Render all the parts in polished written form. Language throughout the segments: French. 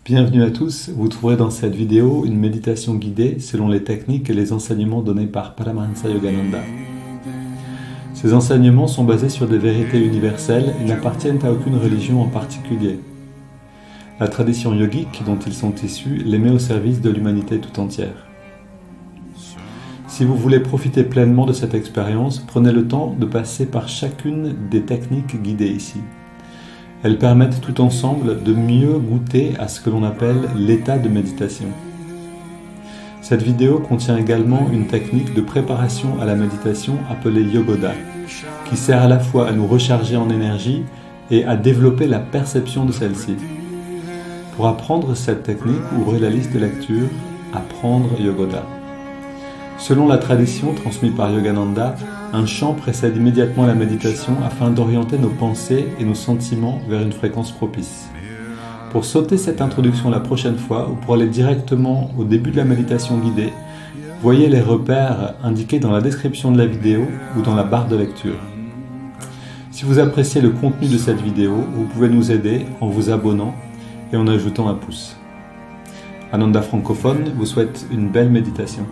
Bienvenue à tous, vous trouverez dans cette vidéo une méditation guidée selon les techniques et les enseignements donnés par Paramahansa Yogananda. Ces enseignements sont basés sur des vérités universelles et n'appartiennent à aucune religion en particulier. La tradition yogique dont ils sont issus les met au service de l'humanité tout entière. Si vous voulez profiter pleinement de cette expérience, prenez le temps de passer par chacune des techniques guidées ici. Elles permettent tout ensemble de mieux goûter à ce que l'on appelle l'état de méditation. Cette vidéo contient également une technique de préparation à la méditation appelée Yogoda, qui sert à la fois à nous recharger en énergie et à développer la perception de celle-ci. Pour apprendre cette technique, ouvrez la liste de lecture « Apprendre Yogoda ». Selon la tradition transmise par Yogananda, un chant précède immédiatement la méditation afin d'orienter nos pensées et nos sentiments vers une fréquence propice. Pour sauter cette introduction la prochaine fois ou pour aller directement au début de la méditation guidée, voyez les repères indiqués dans la description de la vidéo ou dans la barre de lecture. Si vous appréciez le contenu de cette vidéo, vous pouvez nous aider en vous abonnant et en ajoutant un pouce. Ananda Francophone vous souhaite une belle méditation.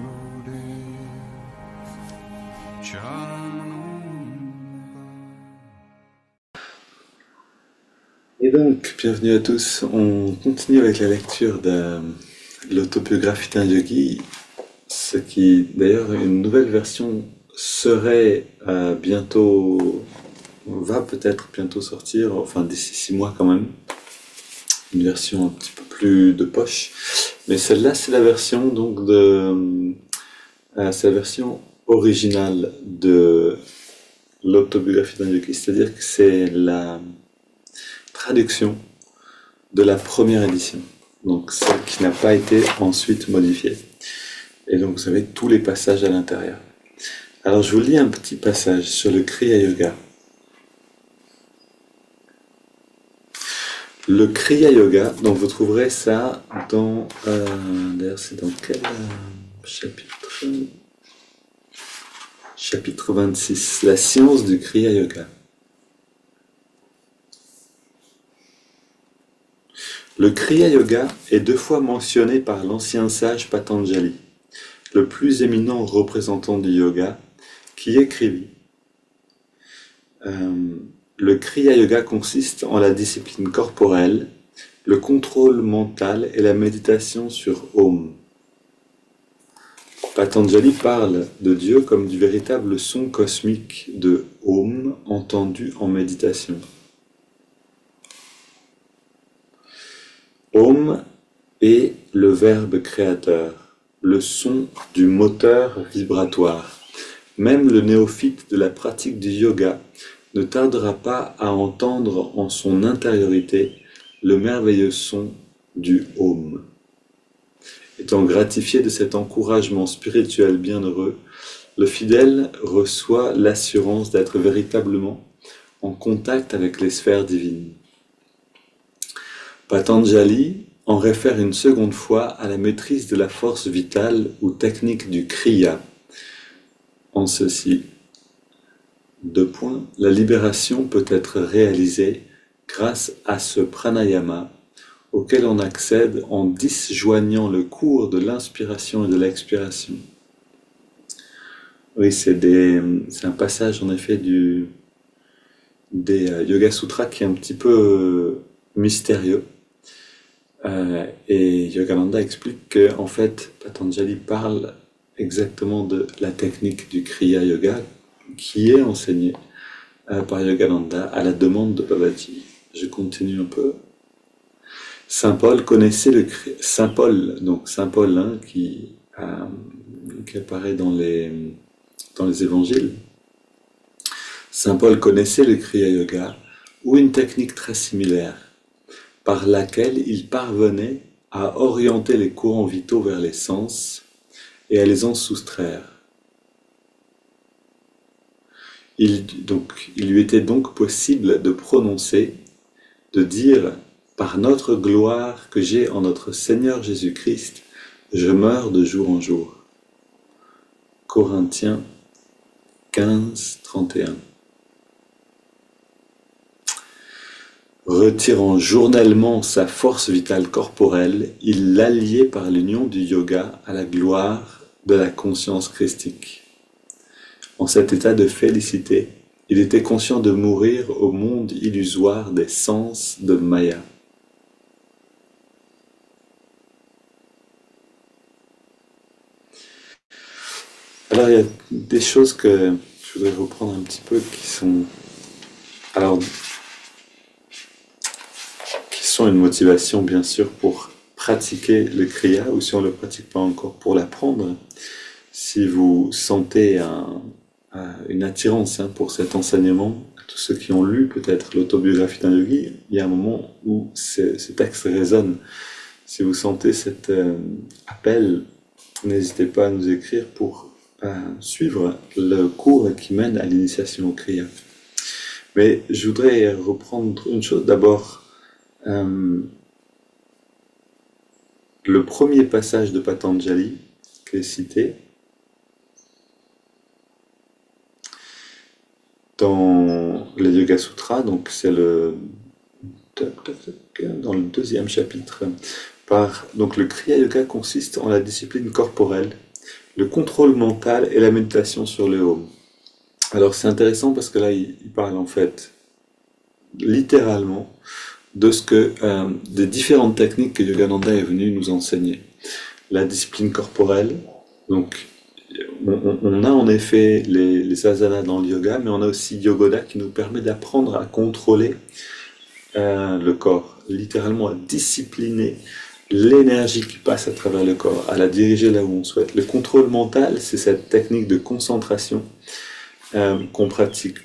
Et donc, bienvenue à tous. On continue avec la lecture de l'autobiographie d'un yogi, ce qui, d'ailleurs, une nouvelle version serait bientôt, va peut-être bientôt sortir, enfin d'ici 6 mois quand même, une version un petit peu plus de poche. Mais celle-là, c'est la version donc c'est la version originale de l'autobiographie d'un yogi, c'est-à-dire que c'est la traduction de la première édition, donc celle qui n'a pas été ensuite modifiée. Et donc vous avez tous les passages à l'intérieur. Alors je vous lis un petit passage sur le Kriya Yoga. Le Kriya Yoga, donc vous trouverez ça dans, d'ailleurs c'est dans quel chapitre? Chapitre 26, la science du Kriya Yoga. Le Kriya Yoga est 2 fois mentionné par l'ancien sage Patanjali, le plus éminent représentant du yoga, qui écrivit le Kriya Yoga consiste en la discipline corporelle, le contrôle mental et la méditation sur Om. Patanjali parle de Dieu comme du véritable son cosmique de Om entendu en méditation. Om est le verbe créateur, le son du moteur vibratoire. Même le néophyte de la pratique du yoga ne tardera pas à entendre en son intériorité le merveilleux son du Om. Étant gratifié de cet encouragement spirituel bienheureux, le fidèle reçoit l'assurance d'être véritablement en contact avec les sphères divines. Patanjali en réfère une seconde fois à la maîtrise de la force vitale ou technique du Kriya. En ceci, 2 points, la libération peut être réalisée grâce à ce pranayama auquel on accède en disjoignant le cours de l'inspiration et de l'expiration. Oui, c'est un passage en effet des Yoga Sutras qui est un petit peu mystérieux. Et Yogananda explique que en fait Patanjali parle exactement de la technique du Kriya Yoga qui est enseignée par Yogananda à la demande de Babaji. Je continue un peu. Saint Paul connaissait Saint Paul, donc Saint Paul qui apparaît dans les évangiles. Saint Paul connaissait le Kriya Yoga ou une technique très similaire, par laquelle il parvenait à orienter les courants vitaux vers les sens et à les en soustraire. Il lui était donc possible de prononcer, de dire « Par notre gloire que j'ai en notre Seigneur Jésus-Christ, je meurs de jour en jour. » Corinthiens 15, 31. Retirant journellement sa force vitale corporelle, il l'alliait par l'union du yoga à la gloire de la conscience christique. En cet état de félicité, il était conscient de mourir au monde illusoire des sens de Maya. Alors il y a des choses que je voudrais reprendre un petit peu alors, qui sont une motivation bien sûr pour pratiquer le kriya ou si on ne le pratique pas encore pour l'apprendre. Si vous sentez une attirance pour cet enseignement, tous ceux qui ont lu peut-être l'autobiographie d'un yogi, il y a un moment où ce texte résonne. Si vous sentez cet appel, n'hésitez pas à nous écrire pour suivre le cours qui mène à l'initiation au kriya. Mais je voudrais reprendre une chose. D'abord, le premier passage de Patanjali qui est cité dans les Yoga Sutras, donc c'est dans le deuxième chapitre. Donc le Kriya Yoga consiste en la discipline corporelle, le contrôle mental et la méditation sur le Om. Alors c'est intéressant parce que là il parle en fait littéralement de des différentes techniques que Yogananda est venu nous enseigner. La discipline corporelle, donc on a en effet les asanas dans le yoga, mais on a aussi Yogoda qui nous permet d'apprendre à contrôler le corps, littéralement à discipliner l'énergie qui passe à travers le corps, à la diriger là où on souhaite. Le contrôle mental, c'est cette technique de concentration qu'on pratique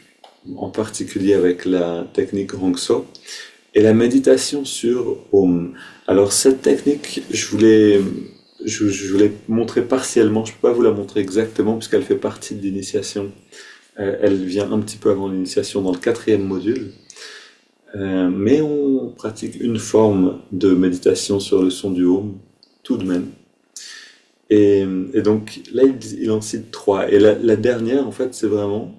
en particulier avec la technique Rongso, et la méditation sur Om. Alors cette technique, je voulais montrer partiellement, je ne peux pas vous la montrer exactement puisqu'elle fait partie de l'initiation. Elle vient un petit peu avant l'initiation dans le 4e module. Mais on pratique une forme de méditation sur le son du Om, tout de même. Et donc là, il en cite 3. Et la dernière, en fait, c'est vraiment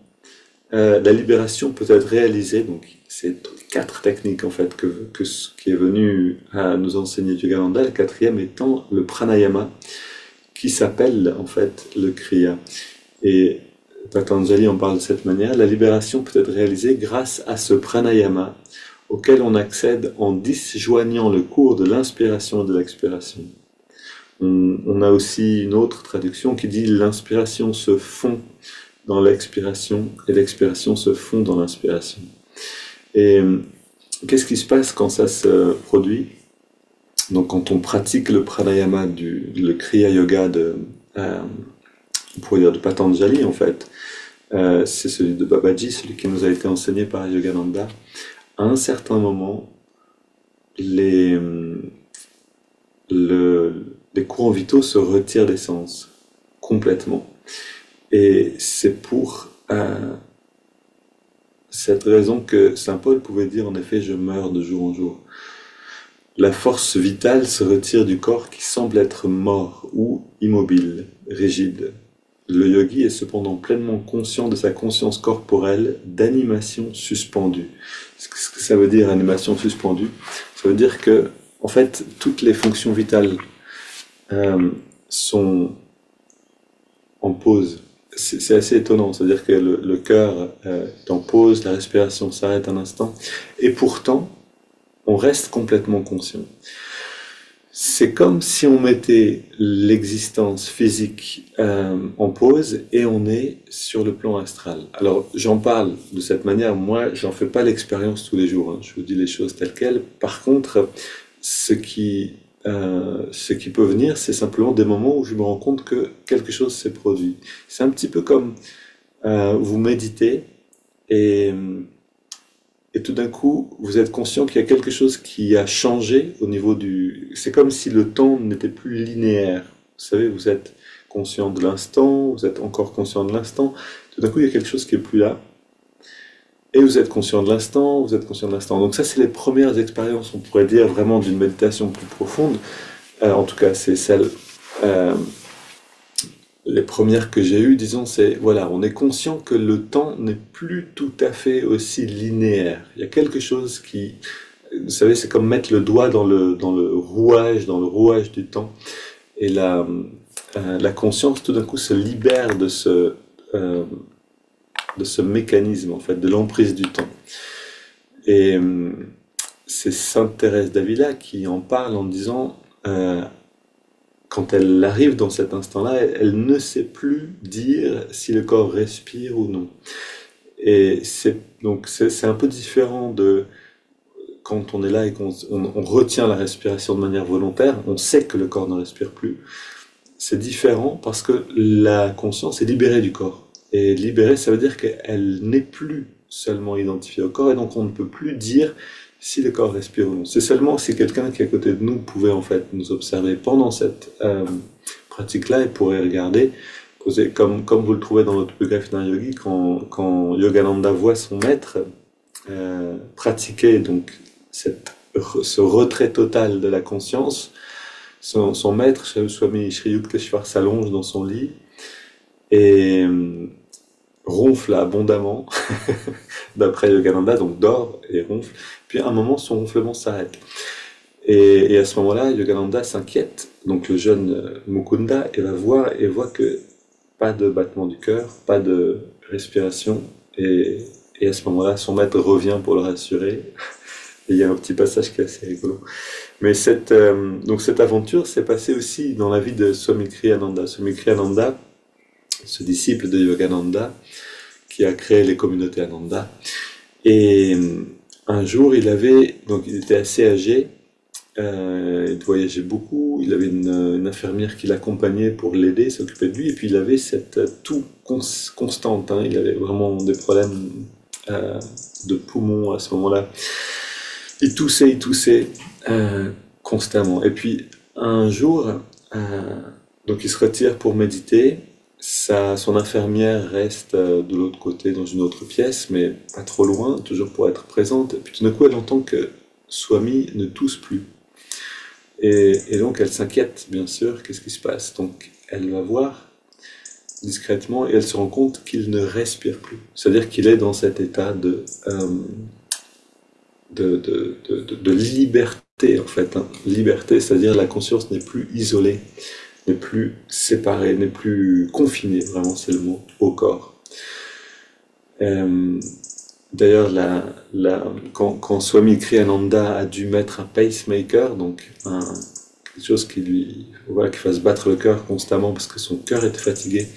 la libération peut être réalisée. Donc c'est 4 techniques, en fait, qui est venu à nous enseigner Yogananda. La 4e étant le pranayama, qui s'appelle, en fait, le kriya. Et Patanjali en parle de cette manière. La libération peut être réalisée grâce à ce pranayama, auquel on accède en disjoignant le cours de l'inspiration et de l'expiration. On a aussi une autre traduction qui dit « l'inspiration se fond dans l'expiration et l'expiration se fond dans l'inspiration ». Et qu'est-ce qui se passe quand ça se produit? Donc quand on pratique le pranayama, le kriya yoga on pourrait dire de Patanjali en fait, c'est celui de Babaji, celui qui nous a été enseigné par Yogananda. À un certain moment, les courants vitaux se retirent des sens, complètement. Et c'est pour cette raison que saint Paul pouvait dire en effet « je meurs de jour en jour ». La force vitale se retire du corps qui semble être mort ou immobile, rigide. Le yogi est cependant pleinement conscient de sa conscience corporelle d'animation suspendue. Ce que ça veut dire, animation suspendue? Ça veut dire que, en fait, toutes les fonctions vitales sont en pause. C'est assez étonnant, c'est-à-dire que le cœur est en pause, la respiration s'arrête un instant, et pourtant, on reste complètement conscient. C'est comme si on mettait l'existence physique en pause et on est sur le plan astral. Alors j'en parle de cette manière, moi j'en fais pas l'expérience tous les jours, hein. Je vous dis les choses telles quelles. Par contre, ce qui peut venir, c'est simplement des moments où je me rends compte que quelque chose s'est produit. C'est un petit peu comme vous méditez et tout d'un coup, vous êtes conscient qu'il y a quelque chose qui a changé au niveau du... C'est comme si le temps n'était plus linéaire. Vous savez, vous êtes conscient de l'instant, vous êtes encore conscient de l'instant. Tout d'un coup, il y a quelque chose qui est plus là. Et vous êtes conscient de l'instant, vous êtes conscient de l'instant. Donc ça, c'est les premières expériences, on pourrait dire, vraiment d'une méditation plus profonde. En tout cas, c'est celle... les premières que j'ai eues, disons, c'est, voilà, on est conscient que le temps n'est plus tout à fait aussi linéaire. Il y a quelque chose qui Vous savez, c'est comme mettre le doigt dans le rouage du temps. Et la conscience, tout d'un coup, se libère euh, de ce mécanisme, en fait, de l'emprise du temps. Et c'est Sainte Thérèse d'Avila qui en parle en disant, quand elle arrive dans cet instant-là, elle ne sait plus dire si le corps respire ou non. Et c'est un peu différent de quand on est là et qu'on retient la respiration de manière volontaire, on sait que le corps ne respire plus. C'est différent parce que la conscience est libérée du corps. Et libérée, ça veut dire qu'elle n'est plus seulement identifiée au corps et donc on ne peut plus dire si le corps respire ou non. C'est seulement si quelqu'un qui est à côté de nous pouvait en fait nous observer pendant cette pratique-là et pourrait regarder, comme vous le trouvez dans l'autobiographie d'un yogi, quand Yogananda voit son maître pratiquer donc ce retrait total de la conscience, son maître, Swami Shri Yukteswar, s'allonge dans son lit et ronfle abondamment, d'après Yogananda, donc dort et ronfle. Puis à un moment, son ronflement s'arrête. Et à ce moment-là, Yogananda s'inquiète, donc le jeune Mukunda, et va voir et voit que pas de battement du cœur, pas de respiration, et à ce moment-là, son maître revient pour le rassurer. Et il y a un petit passage qui est assez rigolo. Mais donc cette aventure s'est passée aussi dans la vie de Swami Kriyananda. Swami Kriyananda, ce disciple de Yogananda, qui a créé les communautés Ananda. Et un jour, donc il était assez âgé, il voyageait beaucoup, il avait une infirmière qui l'accompagnait pour l'aider, s'occuper de lui, et puis il avait cette toux constante, hein, il avait vraiment des problèmes de poumons à ce moment-là. Il toussait constamment. Et puis un jour, donc il se retire pour méditer. Son infirmière reste de l'autre côté dans une autre pièce, mais pas trop loin, toujours pour être présente. Et puis tout d'un coup, elle entend que Swami ne tousse plus. Et donc elle s'inquiète, bien sûr, qu'est-ce qui se passe? Donc elle va voir discrètement et elle se rend compte qu'il ne respire plus. C'est-à-dire qu'il est dans cet état de liberté, en fait. Hein. Liberté, c'est-à-dire la conscience n'est plus isolée, n'est plus séparée, n'est plus confinée, vraiment c'est le mot, au corps. D'ailleurs, quand Swami Kriyananda a dû mettre un pacemaker, donc quelque chose qui fasse battre le cœur constamment parce que son cœur était fatigué,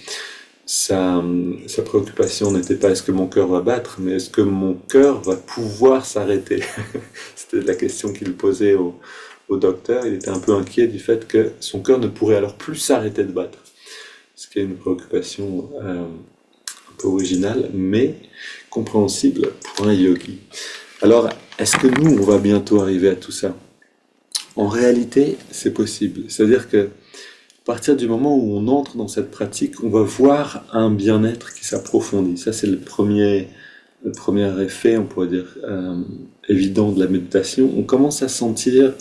sa préoccupation n'était pas est-ce que mon cœur va battre, mais est-ce que mon cœur va pouvoir s'arrêter. C'était la question qu'il posait au docteur. Il était un peu inquiet du fait que son cœur ne pourrait alors plus s'arrêter de battre. Ce qui est une préoccupation un peu originale, mais compréhensible pour un yogi. Alors, est-ce que nous, on va bientôt arriver à tout ça? En réalité, c'est possible. C'est-à-dire que à partir du moment où on entre dans cette pratique, on va voir un bien-être qui s'approfondit. Ça, c'est le premier effet, on pourrait dire, évident de la méditation. On commence à sentir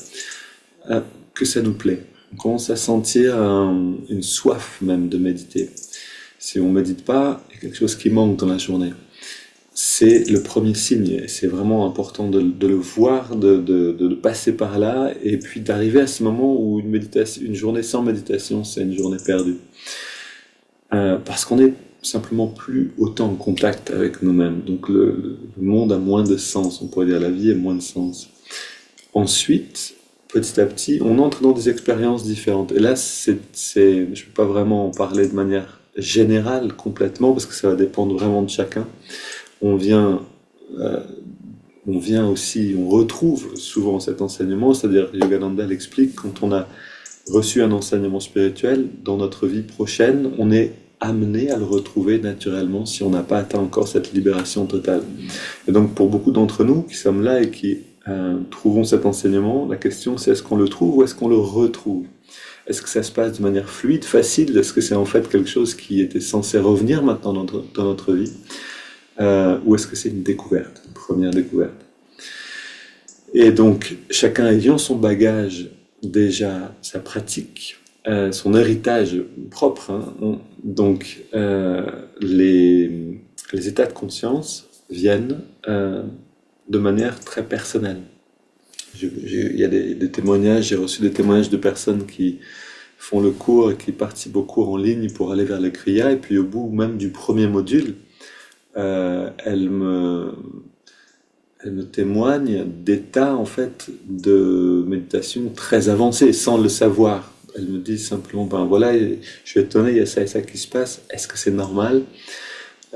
que ça nous plaît. On commence à sentir une soif même de méditer. Si on ne médite pas, il y a quelque chose qui manque dans la journée. C'est le premier signe, c'est vraiment important de le voir, de passer par là, et puis d'arriver à ce moment où une journée sans méditation, c'est une journée perdue. Parce qu'on est simplement plus autant en contact avec nous-mêmes. Donc le monde a moins de sens, on pourrait dire la vie a moins de sens. Ensuite, petit à petit, on entre dans des expériences différentes. Et là, je ne peux pas vraiment en parler de manière générale complètement, parce que ça va dépendre vraiment de chacun. On vient aussi, on retrouve souvent cet enseignement, c'est-à-dire Yogananda l'explique, quand on a reçu un enseignement spirituel, dans notre vie prochaine, on est amené à le retrouver naturellement si on n'a pas atteint encore cette libération totale. Et donc pour beaucoup d'entre nous qui sommes là et qui trouvons cet enseignement, la question c'est est-ce qu'on le trouve ou est-ce qu'on le retrouve? Est-ce que ça se passe de manière fluide, facile? Est-ce que c'est en fait quelque chose qui était censé revenir maintenant dans notre vie? Ou est-ce que c'est une découverte, une première découverte? Et donc, chacun ayant son bagage, déjà sa pratique, son héritage propre, hein, donc les états de conscience viennent de manière très personnelle. Il y a des témoignages, j'ai reçu des témoignages de personnes qui font le cours et qui participent au cours en ligne pour aller vers le Kriya, et puis au bout même du premier module, euh, elles me, elles me témoignent d'états en fait de méditation très avancés sans le savoir. Elles me disent simplement, ben voilà, je suis étonné, il y a ça et ça qui se passe, est-ce que c'est normal?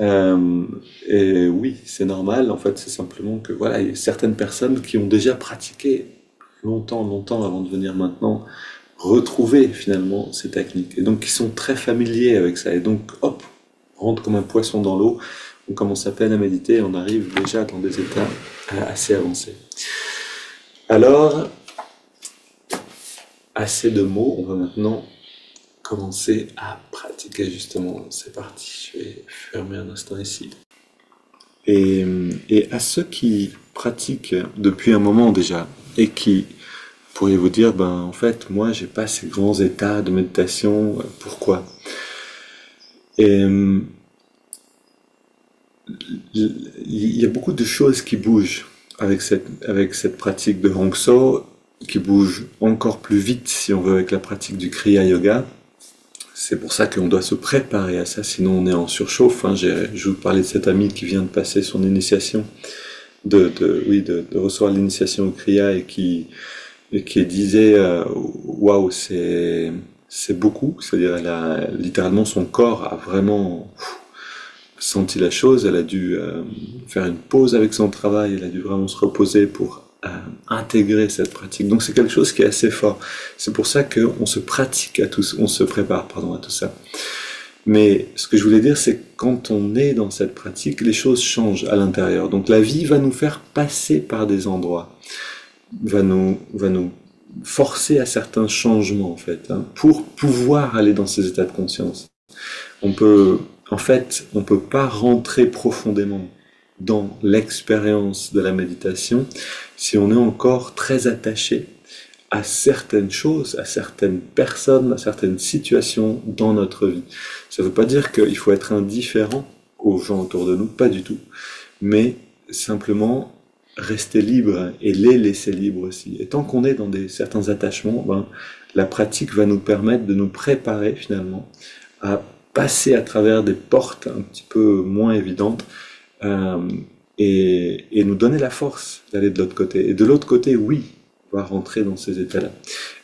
Euh, et oui, c'est normal. En fait, c'est simplement que voilà, il y a certaines personnes qui ont déjà pratiqué longtemps, longtemps avant de venir maintenant retrouver finalement ces techniques. Et donc, qui sont très familiers avec ça. Et donc, hop, on rentre comme un poisson dans l'eau. On commence à peine à méditer. On arrive déjà dans des états assez avancés. Alors, assez de mots. On va maintenant commencer à pratiquer justement. C'est parti. Je vais fermer un instant ici. Et à ceux qui pratiquent depuis un moment déjà et qui pourriez vous dire, ben en fait, moi, j'ai pas ces grands états de méditation. Pourquoi? Et il y a beaucoup de choses qui bougent avec cette pratique de Hongso, qui bouge encore plus vite, si on veut, avec la pratique du Kriya Yoga. C'est pour ça qu'on doit se préparer à ça, sinon on est en surchauffe. Hein. Je vous parlais de cet ami qui vient de passer son initiation, de recevoir l'initiation au Kriya et qui disait waouh, c'est beaucoup. C'est-à-dire, littéralement, son corps a vraiment senti la chose. Elle a dû faire une pause avec son travail. Elle a dû vraiment se reposer pour intégrer cette pratique. Donc c'est quelque chose qui est assez fort. C'est pour ça qu'on se pratique à tous, on se prépare, pardon, à tout ça. Mais ce que je voulais dire, c'est que quand on est dans cette pratique, les choses changent à l'intérieur. Donc la vie va nous faire passer par des endroits, va nous forcer à certains changements en fait, hein, pour pouvoir aller dans ces états de conscience. On peut pas rentrer profondément dans l'expérience de la méditation si on est encore très attaché à certaines choses, à certaines personnes, à certaines situations dans notre vie. Ça ne veut pas dire qu'il faut être indifférent aux gens autour de nous, pas du tout, mais simplement rester libre et les laisser libres aussi. Et tant qu'on est dans certains attachements, ben, la pratique va nous permettre de nous préparer finalement à passer à travers des portes un petit peu moins évidentes, euh, et nous donner la force d'aller de l'autre côté. Et de l'autre côté, oui, on va rentrer dans ces états-là.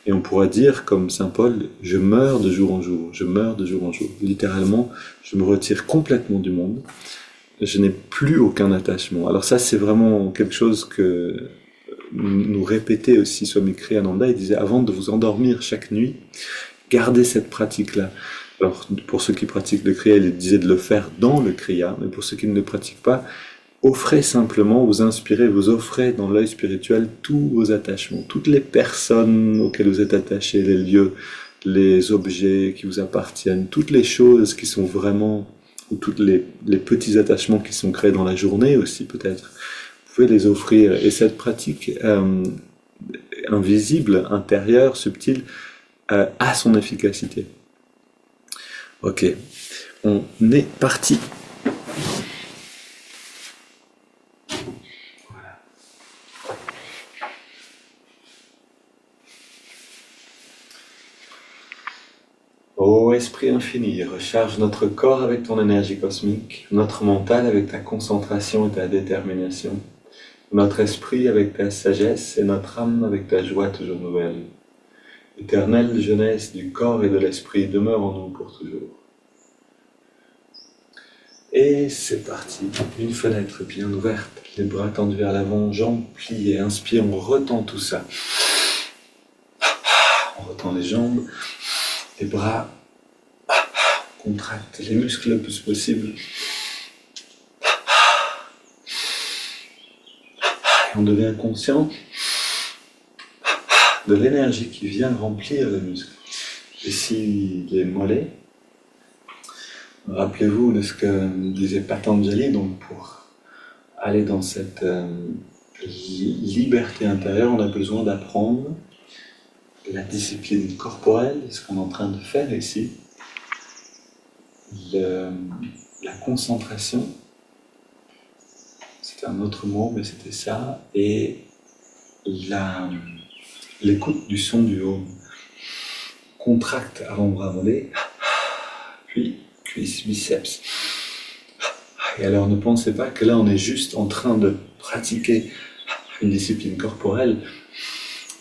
Et on pourra dire, comme Saint Paul, je meurs de jour en jour, je meurs de jour en jour. Littéralement, je me retire complètement du monde, je n'ai plus aucun attachement. Alors ça, c'est vraiment quelque chose que nous répétait aussi Swami Kriyananda. Il disait, avant de vous endormir chaque nuit, gardez cette pratique-là. Alors, pour ceux qui pratiquent le Kriya, il disait de le faire dans le Kriya, mais pour ceux qui ne le pratiquent pas, offrez simplement, vous inspirez, vous offrez dans l'œil spirituel tous vos attachements, toutes les personnes auxquelles vous êtes attachés, les lieux, les objets qui vous appartiennent, toutes les choses qui sont vraiment, ou tous les petits attachements qui sont créés dans la journée aussi peut-être. Vous pouvez les offrir. Et cette pratique invisible, intérieure, subtile, a son efficacité. Ok, on est parti. Ô Esprit infini, recharge notre corps avec ton énergie cosmique, notre mental avec ta concentration et ta détermination, notre esprit avec ta sagesse et notre âme avec ta joie toujours nouvelle. Éternelle jeunesse du corps et de l'esprit, demeure en nous pour toujours. Et c'est parti, une fenêtre bien ouverte, les bras tendus vers l'avant, jambes pliées, inspire, on retend tout ça. On retend les jambes, les bras, on contracte les muscles le plus possible. Et on devient conscient de l'énergie qui vient remplir les muscles. Ici, les mollets. Rappelez-vous de ce que disait Patanjali, donc pour aller dans cette liberté intérieure, on a besoin d'apprendre la discipline corporelle, ce qu'on est en train de faire ici, la concentration, c'était un autre mot, mais c'était ça, et l'écoute du son du Om. Contracte avant-bras mollets, puis cuisse, biceps. Et alors ne pensez pas que là on est juste en train de pratiquer une discipline corporelle,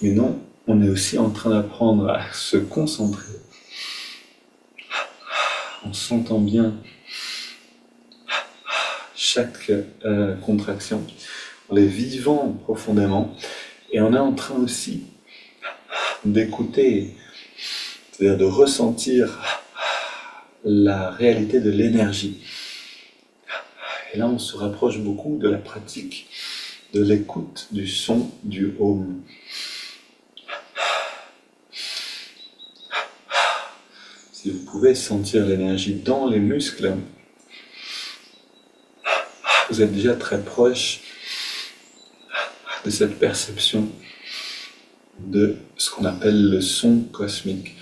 mais non, on est aussi en train d'apprendre à se concentrer. On s'entend bien chaque contraction, en les vivant profondément, et on est en train aussi d'écouter, c'est-à-dire de ressentir la réalité de l'énergie. Et là, on se rapproche beaucoup de la pratique de l'écoute du son du Om. Si vous pouvez sentir l'énergie dans les muscles, vous êtes déjà très proche de cette perception de ce qu'on appelle le son cosmique.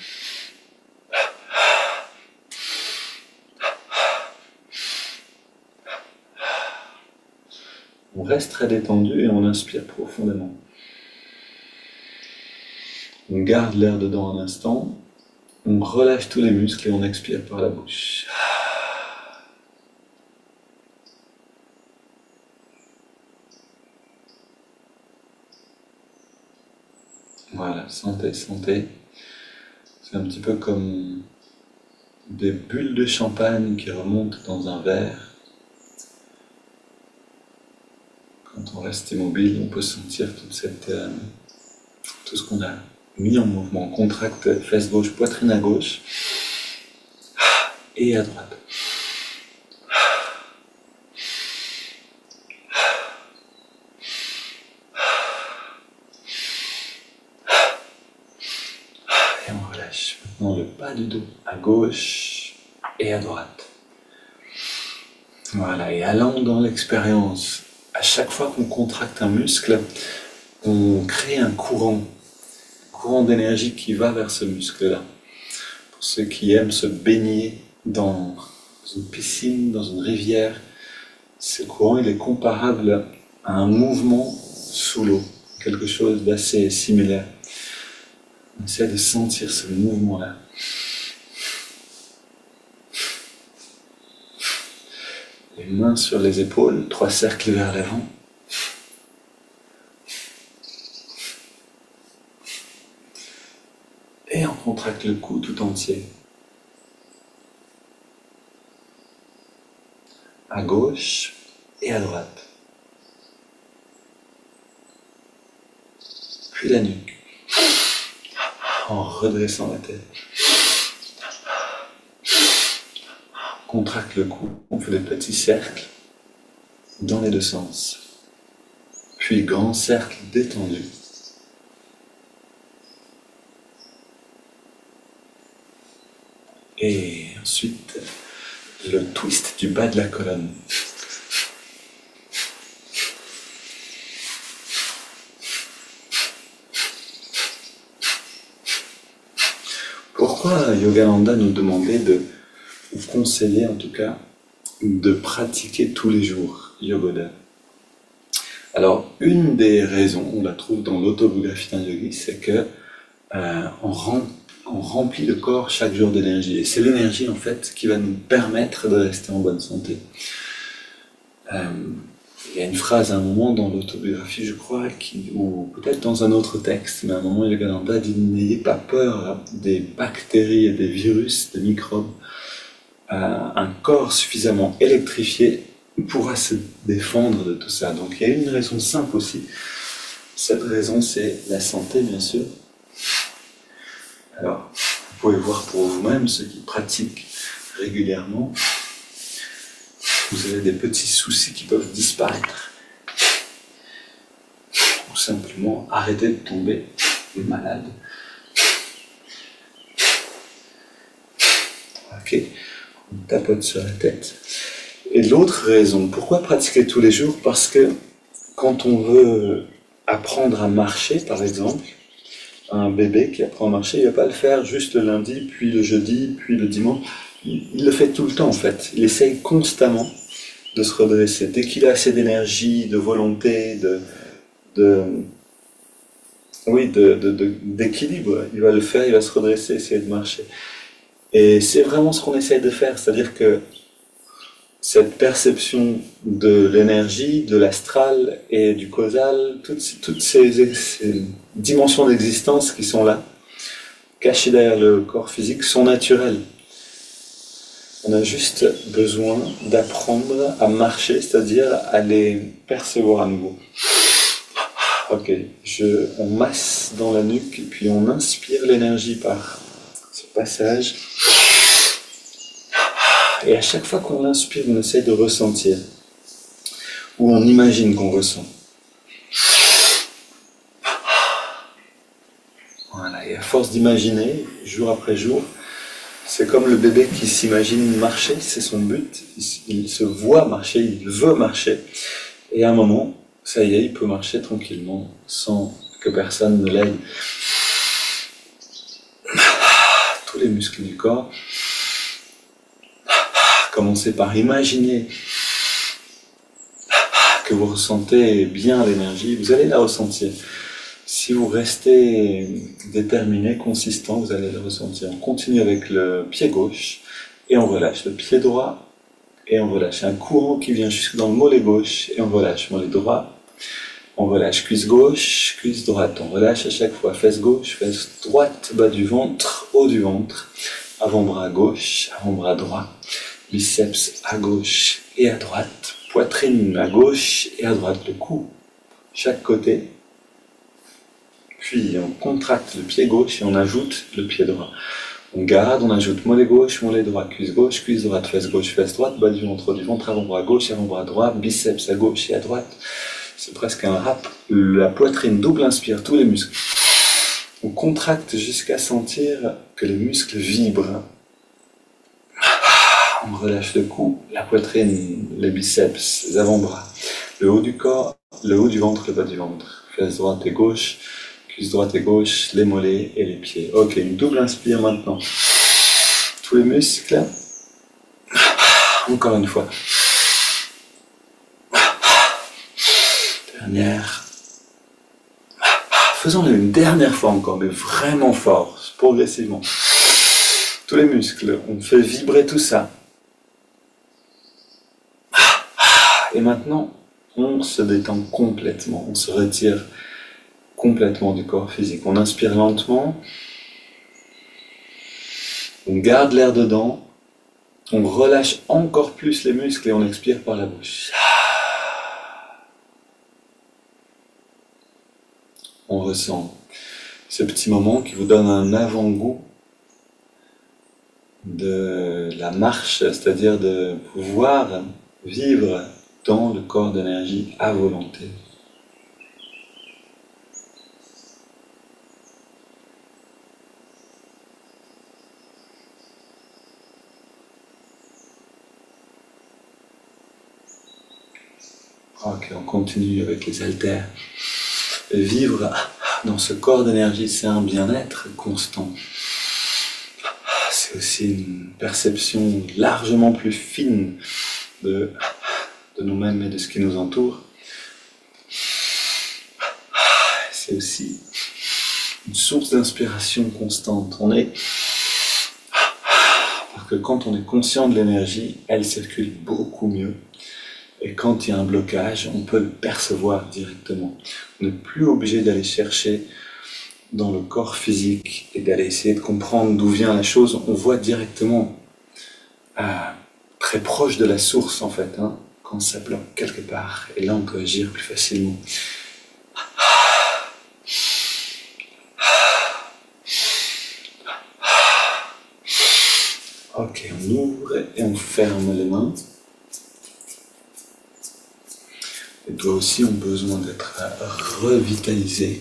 On reste très détendu et on inspire profondément. On garde l'air dedans un instant, on relâche tous les muscles et on expire par la bouche. Voilà, sentez, sentez. C'est un petit peu comme des bulles de champagne qui remontent dans un verre. Quand on reste immobile, on peut sentir tout ce qu'on a mis en mouvement. On contracte fesse gauche, poitrine à gauche et à droite. Et on relâche. Maintenant le bas du dos à gauche et à droite. Voilà, et allons dans l'expérience. À chaque fois qu'on contracte un muscle, on crée un courant d'énergie qui va vers ce muscle-là. Pour ceux qui aiment se baigner dans une piscine, dans une rivière, ce courant il est comparable à un mouvement sous l'eau, quelque chose d'assez similaire. On essaie de sentir ce mouvement-là. Les mains sur les épaules, 3 cercles vers l'avant. Et on contracte le cou tout entier. À gauche et à droite. Puis la nuque. En redressant la tête. On contracte le cou, on fait des petits cercles dans les deux sens. Puis grand cercle détendu. Et ensuite, le twist du bas de la colonne. Pourquoi Yogananda nous demandait ou conseillait en tout cas, de pratiquer tous les jours Yogoda? Alors, une des raisons, on la trouve dans l'autobiographie d'un yogi, c'est que on remplit le corps chaque jour d'énergie. Et c'est l'énergie en fait qui va nous permettre de rester en bonne santé. Il y a une phrase à un moment dans l'autobiographie, je crois, ou peut-être dans un autre texte, mais à un moment Yogananda dit: n'ayez pas peur des bactéries et des virus, des microbes. Un corps suffisamment électrifié pourra se défendre de tout ça. Donc il y a une raison simple aussi. Cette raison, c'est la santé, bien sûr. Alors, vous pouvez voir pour vous-même, ceux qui pratiquent régulièrement, vous avez des petits soucis qui peuvent disparaître. Ou simplement arrêter de tomber malade. Ok, on tapote sur la tête. Et l'autre raison, pourquoi pratiquer tous les jours? Parce que quand on veut apprendre à marcher, par exemple, un bébé qui apprend à marcher, il ne va pas le faire juste le lundi, puis le jeudi, puis le dimanche. Il le fait tout le temps en fait. Il essaye constamment de se redresser. Dès qu'il a assez d'énergie, de volonté, de oui, d'équilibre. Il va le faire, il va se redresser, essayer de marcher. Et c'est vraiment ce qu'on essaye de faire, c'est-à-dire que cette perception de l'énergie, de l'astral et du causal, toutes ces dimensions d'existence qui sont là, cachées derrière le corps physique, sont naturelles. On a juste besoin d'apprendre à marcher, c'est-à-dire à les percevoir à nouveau. Ok, on masse dans la nuque et puis on inspire l'énergie par ce passage. Et à chaque fois qu'on l'inspire, on essaie de ressentir. Ou on imagine qu'on ressent. Voilà, et à force d'imaginer, jour après jour, c'est comme le bébé qui s'imagine marcher, c'est son but. Il se voit marcher, il veut marcher. Et à un moment, ça y est, il peut marcher tranquillement, sans que personne ne l'aide. Tous les muscles du corps. Commencez par imaginer que vous ressentez bien l'énergie, vous allez la ressentir. Si vous restez déterminé, consistant, vous allez le ressentir. On continue avec le pied gauche et on relâche le pied droit et on relâche. Un courant qui vient jusque dans le mollet gauche et on relâche. Mollet droit, on relâche. Cuisse gauche, cuisse droite. On relâche à chaque fois. Fesse gauche, fesse droite, bas du ventre, haut du ventre. Avant-bras gauche, avant-bras droit. Biceps à gauche et à droite. Poitrine à gauche et à droite. Le cou, chaque côté. Puis on contracte le pied gauche et on ajoute le pied droit. On garde, on ajoute mollet gauche, mollet droit, cuisse droite, fesse droite, bas du ventre, avant-bras gauche, avant-bras droit, biceps à gauche et à droite. C'est presque un rap. La poitrine double inspire tous les muscles. On contracte jusqu'à sentir que les muscles vibrent. On relâche le cou, la poitrine, les biceps, les avant-bras, le haut du corps, le haut du ventre, le bas du ventre. Fesse droite et gauche. Cuisse droite et gauche, les mollets et les pieds. Ok, une double inspire maintenant. Tous les muscles. Encore une fois. Dernière. Faisons-le une dernière fois encore, mais vraiment fort, progressivement. Tous les muscles, on fait vibrer tout ça. Et maintenant, on se détend complètement, on se retire complètement du corps physique. On inspire lentement, on garde l'air dedans, on relâche encore plus les muscles et on expire par la bouche. On ressent ce petit moment qui vous donne un avant-goût de la marche, c'est-à-dire de pouvoir vivre dans le corps d'énergie à volonté. Ok, on continue avec les haltères. Vivre dans ce corps d'énergie, c'est un bien-être constant. C'est aussi une perception largement plus fine de nous-mêmes et de ce qui nous entoure. C'est aussi une source d'inspiration constante. Parce que quand on est conscient de l'énergie, elle circule beaucoup mieux. Et quand il y a un blocage, on peut le percevoir directement. On n'est plus obligé d'aller chercher dans le corps physique et d'aller essayer de comprendre d'où vient la chose. On voit directement, très proche de la source en fait, quand ça bloque quelque part. Et là, on peut agir plus facilement. Ok, on ouvre et on ferme les mains. Et toi aussi, ont besoin d'être revitalisés.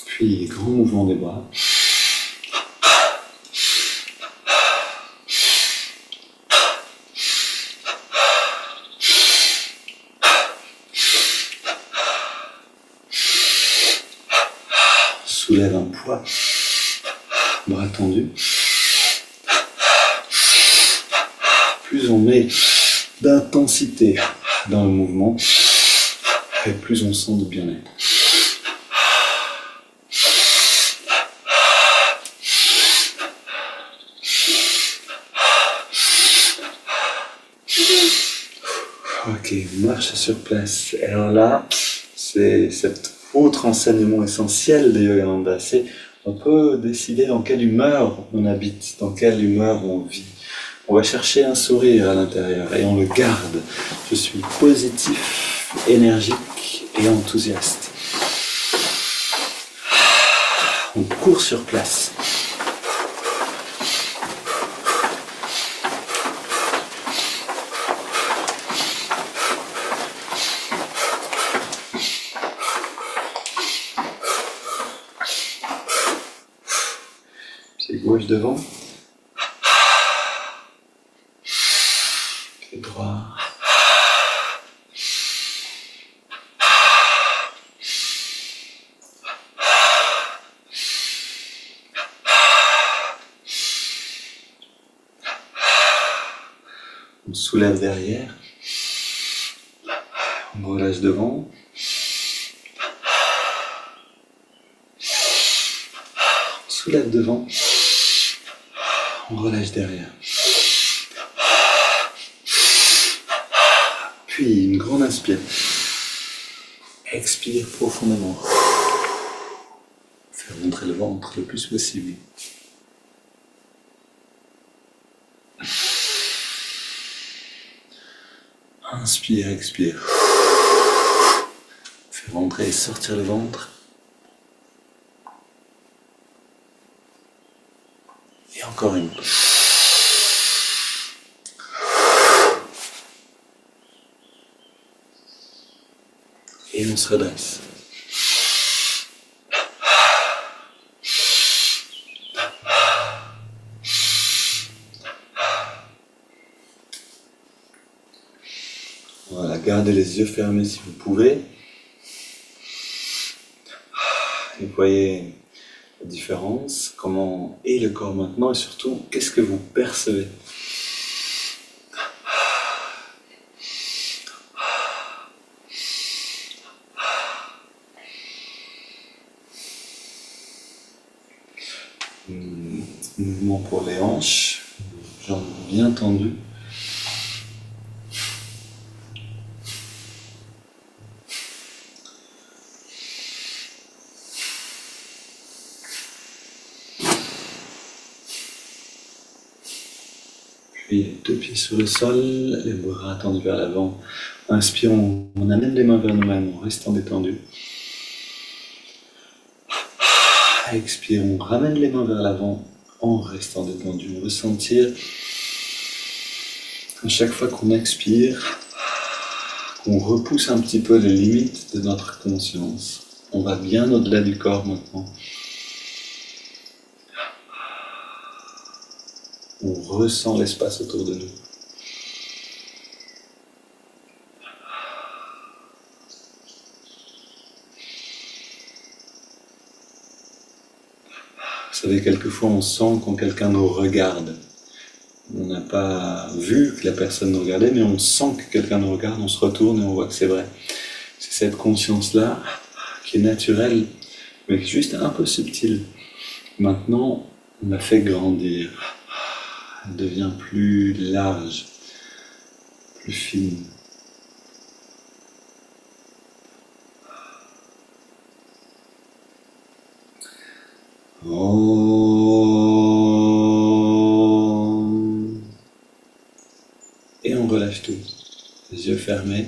Puis, grand mouvement des bras. Soulève un poids. Bras tendus. Plus on met d'intensité dans le mouvement, et plus on sent de bien-être. Ok, marche sur place. Et alors là, c'est cet autre enseignement essentiel de Yogananda. C'est on peut décider dans quelle humeur on habite, dans quelle humeur on vit. On va chercher un sourire à l'intérieur et on le garde. Je suis positif, énergique et enthousiaste. On court sur place. Pied gauche devant. Pied droit. On soulève derrière. On relâche devant. On soulève devant. On relâche derrière. Puis une grande inspire. Expire profondément. Faire rentrer le ventre le plus possible. Inspire, expire. Faire rentrer et sortir le ventre. Et encore une. Et on se redresse. Voilà, gardez les yeux fermés si vous pouvez. Et voyez la différence, comment est le corps maintenant et surtout, qu'est-ce que vous percevez. Mouvement pour les hanches, jambes bien tendues. Puis deux pieds sur le sol, les bras tendus vers l'avant. Inspirons, on amène les mains vers nous-mêmes en restant détendus. Expirons, on ramène les mains vers l'avant en restant détendu. On veut sentir à chaque fois qu'on expire, qu'on repousse un petit peu les limites de notre conscience. On va bien au-delà du corps maintenant. On ressent l'espace autour de nous. Vous savez, quelquefois on sent quand quelqu'un nous regarde. On n'a pas vu que la personne nous regardait, mais on sent que quelqu'un nous regarde, on se retourne et on voit que c'est vrai. C'est cette conscience-là qui est naturelle, mais juste un peu subtile. Maintenant, on la fait grandir. Elle devient plus large, plus fine. Et on relâche tout. Les yeux fermés.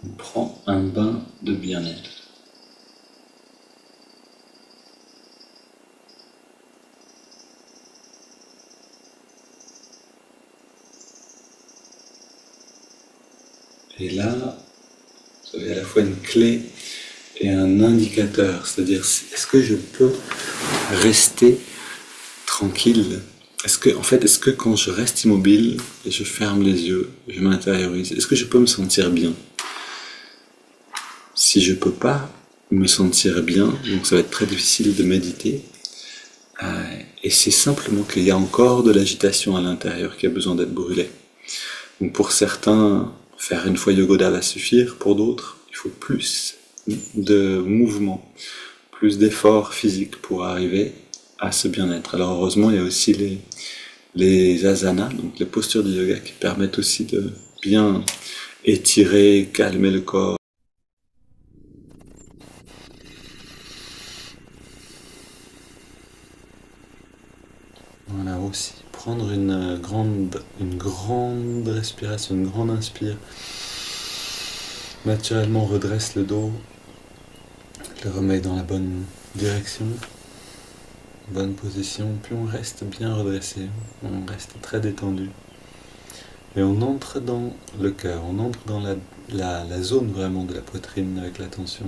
On prend un bain de bien-être. Et là, vous avez à la fois une clé et un indicateur, c'est-à-dire est-ce que je peux rester tranquille? Est-ce que quand je reste immobile et je ferme les yeux, je m'intériorise, est-ce que je peux me sentir bien? Si je peux pas me sentir bien, donc ça va être très difficile de méditer, et c'est simplement qu'il y a encore de l'agitation à l'intérieur qui a besoin d'être brûlée. Donc pour certains, faire une fois Yogoda va suffire, pour d'autres, il faut plus de mouvement, plus d'efforts physiques pour arriver à ce bien-être. Alors heureusement, il y a aussi les asanas, donc les postures de yoga qui permettent aussi de bien Étirer, calmer le corps. Voilà, aussi prendre une grande respiration, une grande inspire. Naturellement, on redresse le dos, le remet dans la bonne direction, bonne position, puis on reste bien redressé, on reste très détendu. Et on entre dans le cœur, on entre dans la zone vraiment de la poitrine avec l'attention.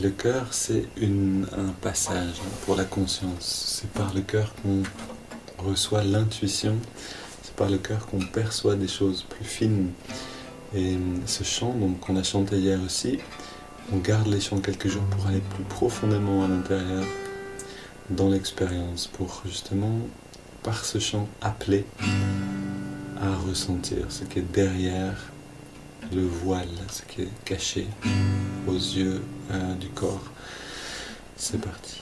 Le cœur, c'est un passage pour la conscience. C'est par le cœur qu'on reçoit l'intuition, c'est par le cœur qu'on perçoit des choses plus fines. Et ce chant, donc, qu'on a chanté hier aussi, on garde les chants quelques jours pour aller plus profondément à l'intérieur dans l'expérience, pour justement, par ce chant, appeler à ressentir ce qui est derrière le voile, ce qui est caché aux yeux du corps. C'est parti.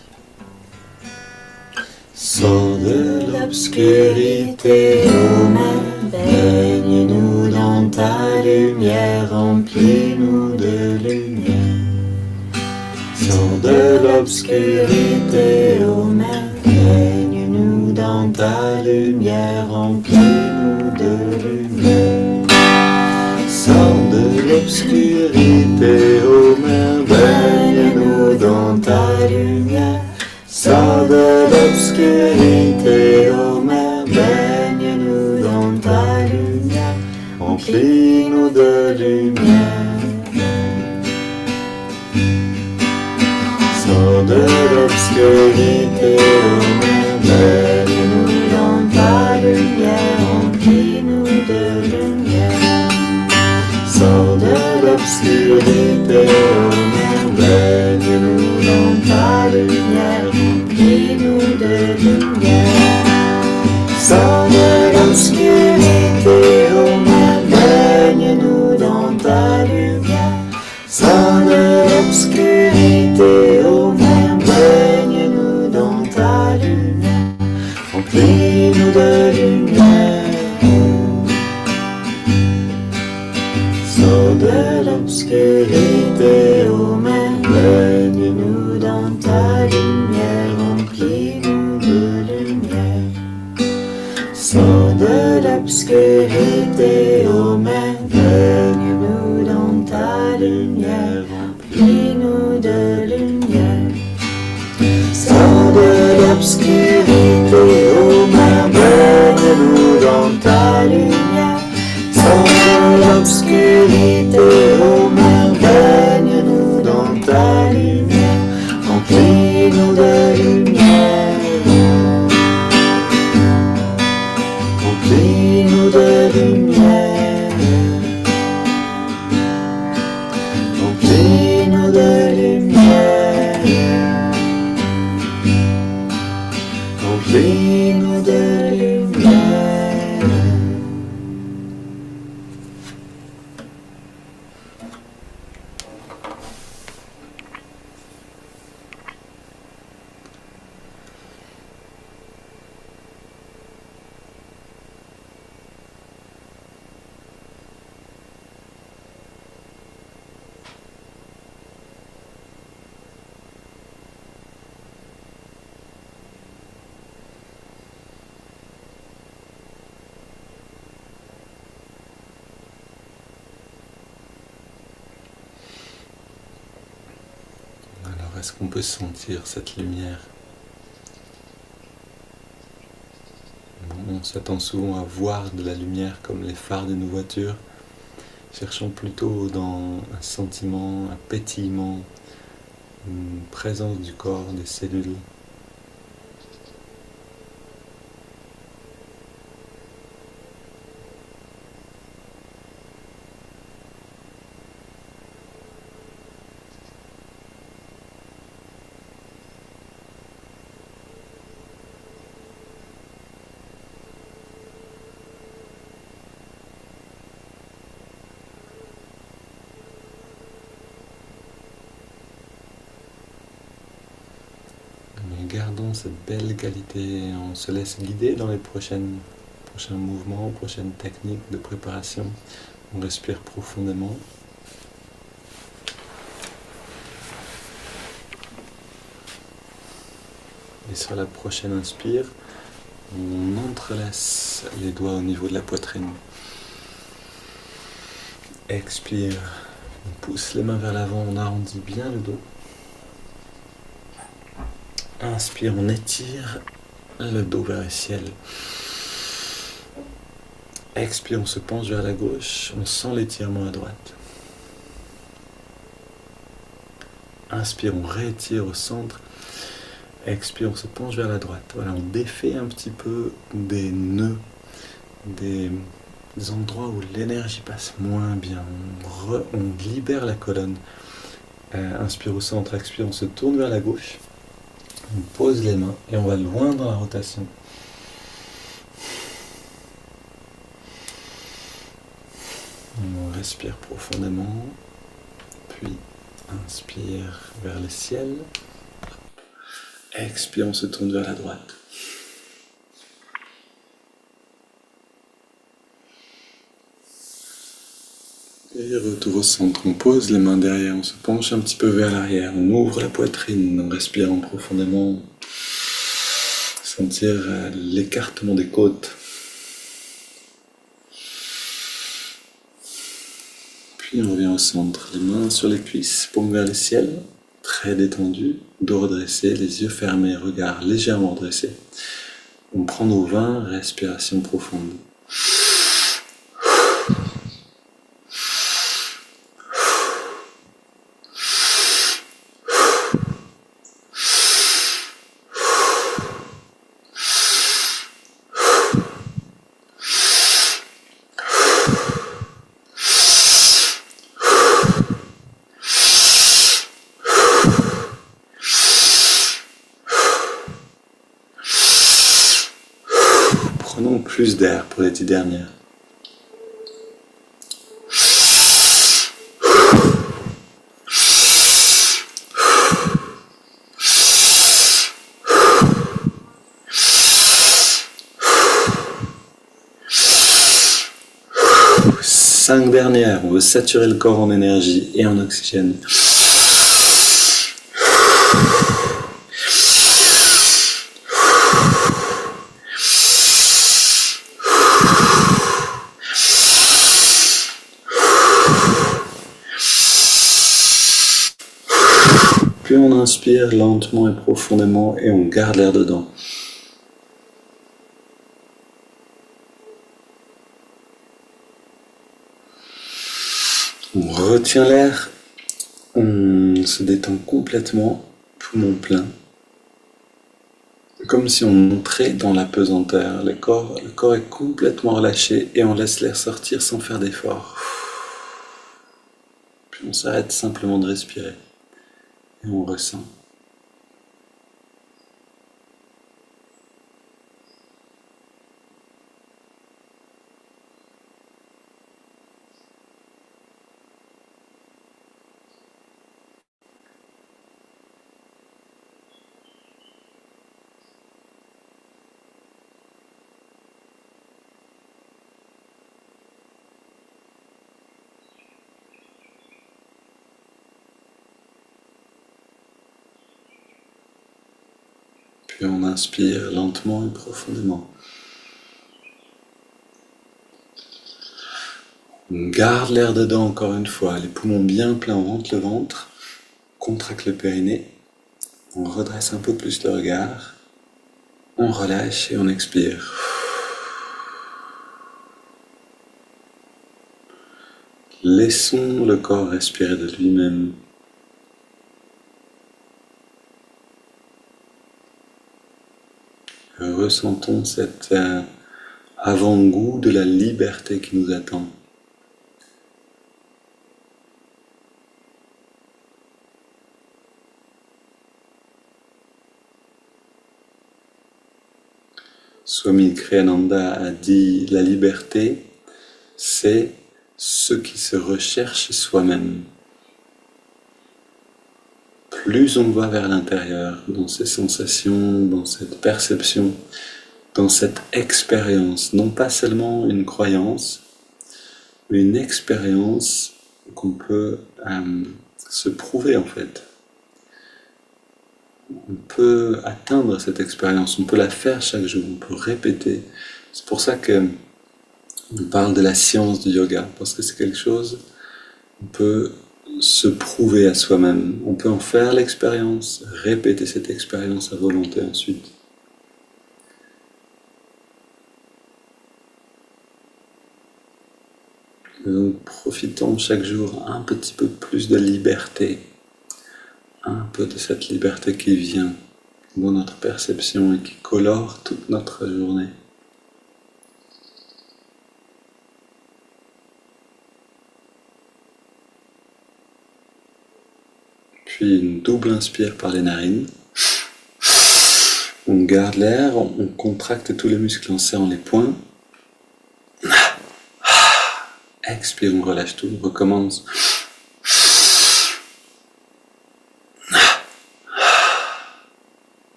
Sors de l'obscurité, ô main, baigne-nous dans ta lumière, remplis-nous de lumière. Sors de l'obscurité, ô main, baigne-nous dans ta lumière, remplis-nous de lumière. Sors de l'obscurité, ô main, baigne-nous dans ta lumière. Sors de l'obscurité, ô mer, baigne-nous dans ta lumière, remplis-nous de lumière. Sors de l'obscurité, ô mer, baigne-nous dans ta lumière, remplis-nous de lumière. Sors de l'obscurité, ô mer, baigne-nous dans ta lumière, remplis-nous de lumière. Sors de l'obscurité, ô mer, baigne-nous dans ta lumière. Sors de l'obscurité, ô mer, baigne-nous dans ta lumière, remplis-nous de lumière. Sors de l'obscurité, ô mer, baigne-nous dans ta lumière, remplis-nous de lumière. Sors de l'obscurité, ô mer, baigne-nous dans ta lumière, remplis-nous de lumière. Sors de l'obscurité, ô mer, baigne-nous dans ta lumière. Sors de l'obscurité, ô mer, baigne-nous dans ta lumière, remplis-nous de lumière. Remplis-nous de lumière. Remplis-nous de lumière. Remplis-nous de lumière. Alors, est-ce qu'on peut sentir cette lumière? On s'attend souvent à voir de la lumière comme les phares de nos voitures. Cherchons plutôt dans un sentiment, un pétillement, une présence du corps, des cellules. gardons cette belle qualité, on se laisse guider dans les prochains mouvements, prochaines techniques de préparation. On respire profondément. Et sur la prochaine inspire, on entrelace les doigts au niveau de la poitrine. Expire, on pousse les mains vers l'avant, on arrondit bien le dos. Inspire, on étire le dos vers le ciel. Expire, on se penche vers la gauche, on sent l'étirement à droite. Inspire, on réétire au centre. Expire, on se penche vers la droite. Voilà, on défait un petit peu des nœuds, des endroits où l'énergie passe moins bien. On libère la colonne. Inspire au centre, expire, on se tourne vers la gauche. On pose les mains et on va loin dans la rotation. On respire profondément, puis inspire vers le ciel. Expire, on se tourne vers la droite. Et retour au centre, on pose les mains derrière, on se penche un petit peu vers l'arrière, on ouvre la poitrine en respirant profondément. Sentir l'écartement des côtes. Puis on revient au centre, les mains sur les cuisses, paume vers le ciel, très détendu, dos redressé, les yeux fermés, regard légèrement dressé. On prend nos 20 respirations profondes. Prenons plus d'air pour les 10 dernières. Cinq dernières, on veut saturer le corps en énergie et en oxygène. Puis on inspire lentement et profondément et on garde l'air dedans. On retient l'air, on se détend complètement, poumon plein. Comme si on entrait dans la pesanteur. Le corps est complètement relâché et on laisse l'air sortir sans faire d'effort. Puis on s'arrête simplement de respirer. Et on ressent. Puis on inspire lentement et profondément. On garde l'air dedans encore une fois, les poumons bien pleins, on rentre le ventre, contracte le périnée, on redresse un peu plus le regard, on relâche et on expire. Laissons le corps respirer de lui-même. Ressentons cet avant-goût de la liberté qui nous attend. Swami Kriyananda a dit la liberté, c'est ce qui se recherche soi-même. plus on va vers l'intérieur, dans ces sensations, dans cette perception, dans cette expérience, non pas seulement une croyance, mais une expérience qu'on peut se prouver en fait. On peut atteindre cette expérience, on peut la faire chaque jour, on peut répéter. C'est pour ça que on parle de la science du yoga, parce que c'est quelque chose, on peut se prouver à soi-même, on peut en faire l'expérience, répéter cette expérience à volonté ensuite. Et donc profitons chaque jour un petit peu plus de liberté, un peu de cette liberté qui vient dans notre perception et qui colore toute notre journée. Puis une double inspire par les narines. On garde l'air, on contracte tous les muscles, on serre les poings. Expire, on relâche tout, on recommence.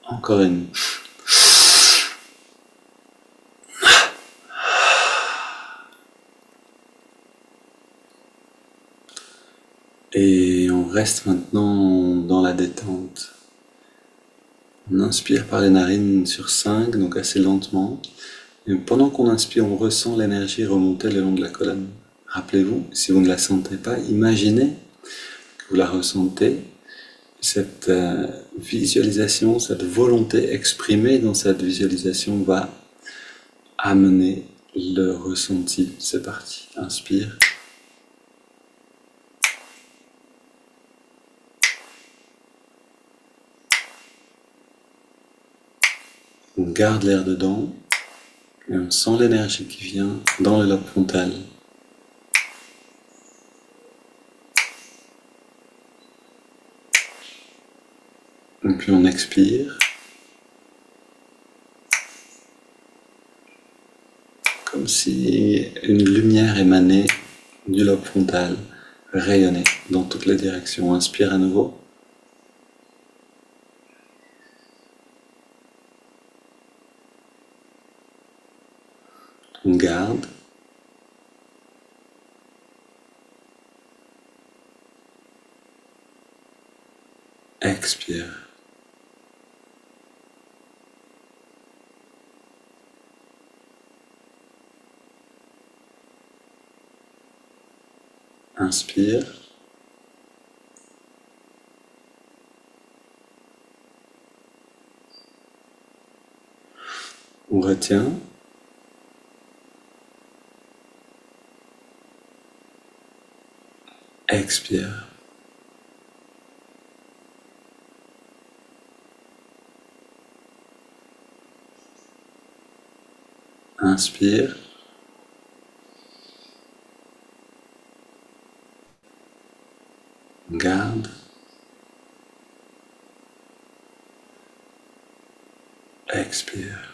Encore une. Et on reste maintenant dans la détente. On inspire par les narines sur 5, donc assez lentement. Et pendant qu'on inspire, on ressent l'énergie remonter le long de la colonne. Rappelez-vous, si vous ne la sentez pas, imaginez que vous la ressentez. Cette visualisation, cette volonté exprimée dans cette visualisation va amener le ressenti. C'est parti, inspire. On garde l'air dedans et on sent l'énergie qui vient dans le lobe frontal. Et puis on expire. Comme si une lumière émanait du lobe frontal, rayonnait dans toutes les directions. Inspire à nouveau. On garde. Expire. Inspire. On retient. Expire. Inspire. Garde. Expire.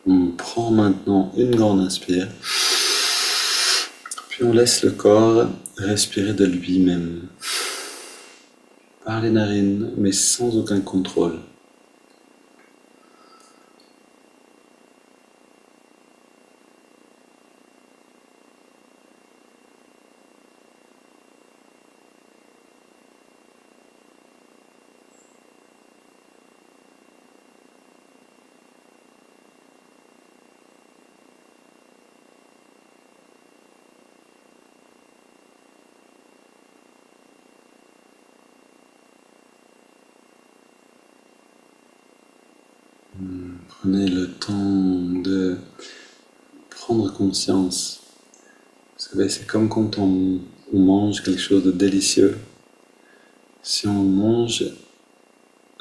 On prend maintenant une grande inspire. Puis on laisse le corps respirer de lui-même. Par les narines, mais sans aucun contrôle. Prenez le temps de prendre conscience. Vous savez, c'est comme quand on mange quelque chose de délicieux. Si on mange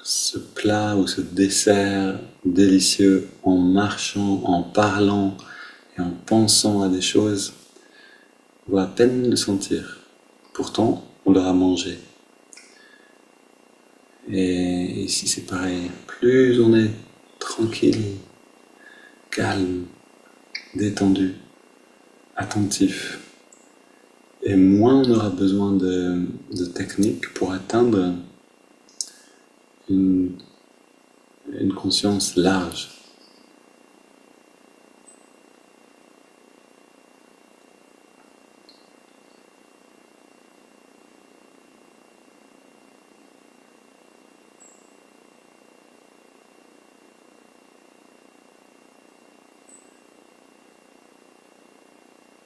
ce plat ou ce dessert délicieux en marchant, en parlant et en pensant à des choses, on va à peine le sentir. Pourtant, on l'aura mangé. Et ici, c'est pareil. Plus on est tranquille, calme, détendu, attentif. Et moins on aura besoin de techniques pour atteindre une, une conscience large.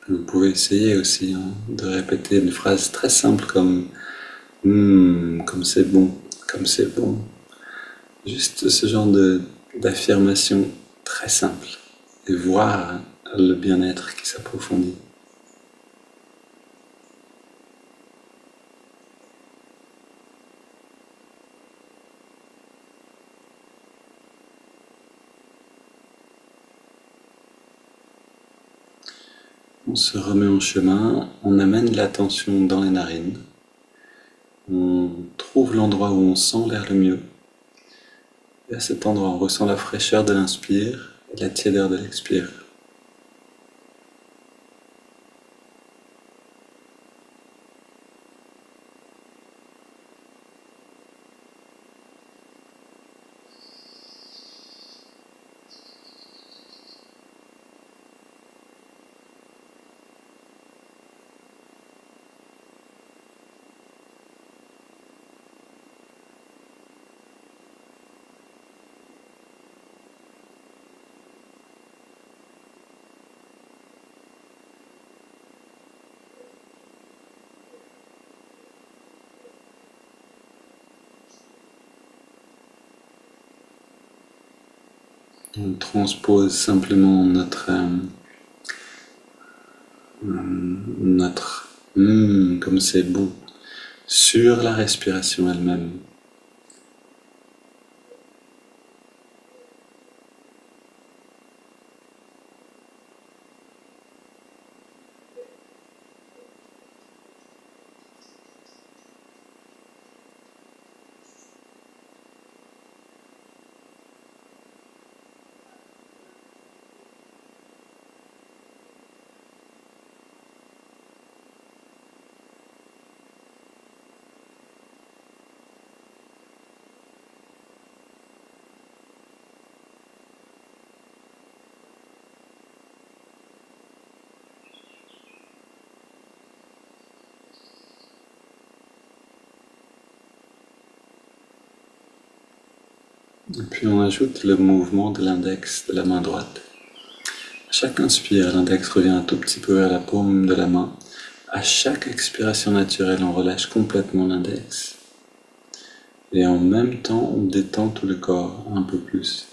Vous pouvez essayer aussi de répéter une phrase très simple comme comme c'est bon, comme c'est bon. Juste ce genre d'affirmation très simple et voir le bien-être qui s'approfondit. On se remet en chemin, on amène l'attention dans les narines, on trouve l'endroit où on sent l'air le mieux. Et à cet endroit, on ressent la fraîcheur de l'inspire et la tiédeur de l'expire. On transpose simplement notre comme c'est bon sur la respiration elle-même. Et puis on ajoute le mouvement de l'index de la main droite. À chaque inspire, l'index revient un tout petit peu à la paume de la main. À chaque expiration naturelle, on relâche complètement l'index. Et en même temps, on détend tout le corps un peu plus.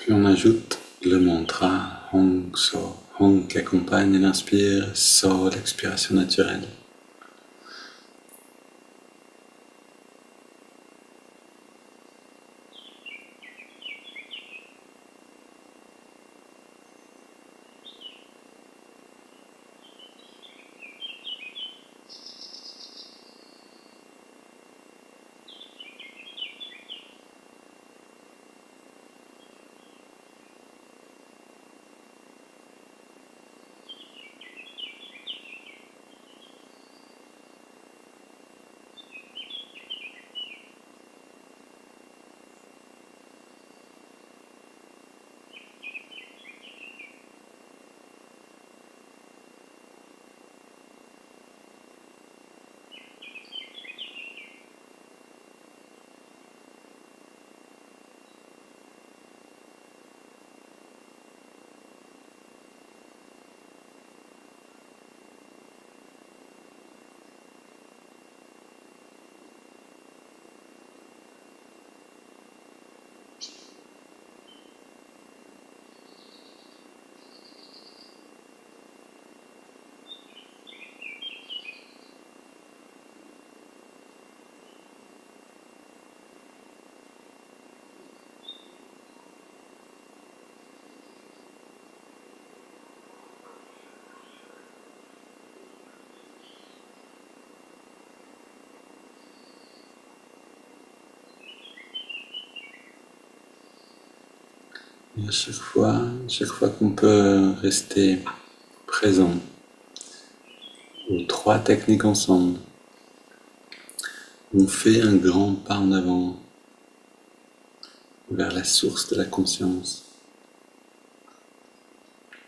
Puis on ajoute le mantra Hong So. Hong qui accompagne l'inspire, So l'expiration naturelle. Et à chaque fois qu'on peut rester présent aux trois techniques ensemble, on fait un grand pas en avant vers la source de la conscience.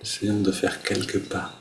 Essayons de faire quelques pas.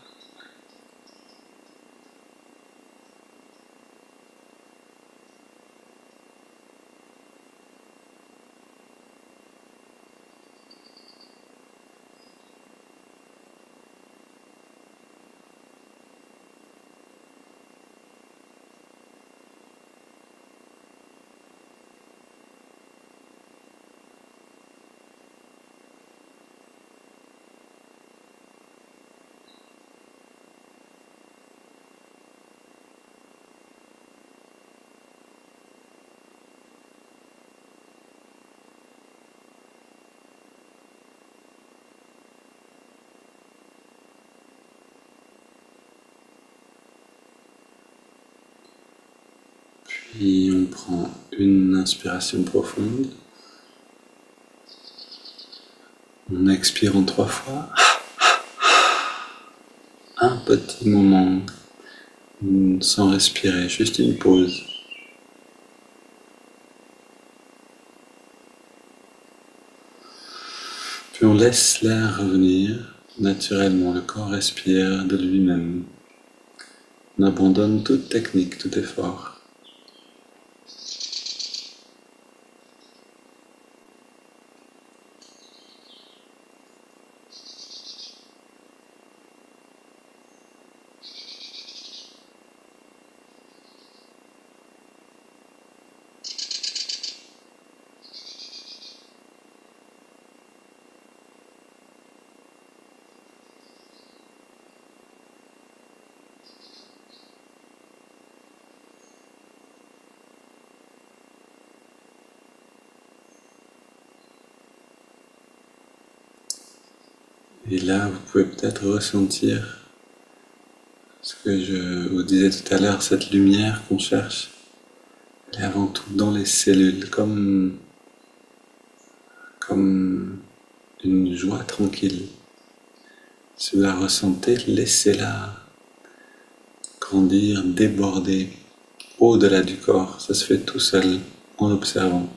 Puis on prend une inspiration profonde. On expire en 3 fois. Un petit moment sans respirer, juste une pause. Puis on laisse l'air revenir naturellement, le corps respire de lui-même. On abandonne toute technique, tout effort. Et là, vous pouvez peut-être ressentir ce que je vous disais tout à l'heure, cette lumière qu'on cherche. Elle est avant tout dans les cellules, comme une joie tranquille. Si vous la ressentez, laissez-la grandir, déborder au-delà du corps. Ça se fait tout seul en observant.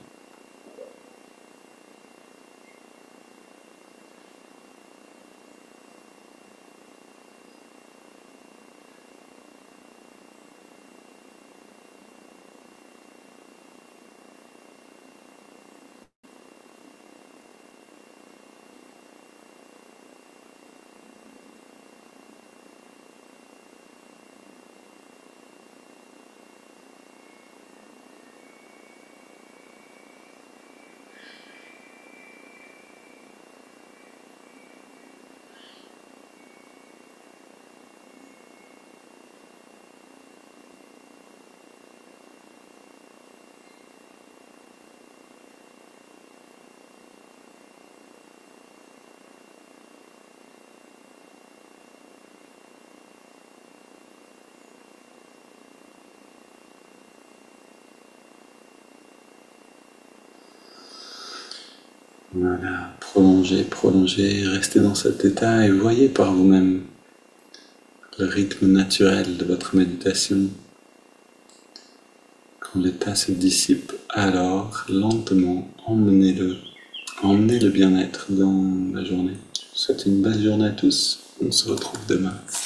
Voilà, prolongez, prolongez, restez dans cet état et voyez par vous-même le rythme naturel de votre méditation. Quand l'état se dissipe, alors lentement emmenez le bien-être dans la journée. Je vous souhaite une belle journée à tous, on se retrouve demain.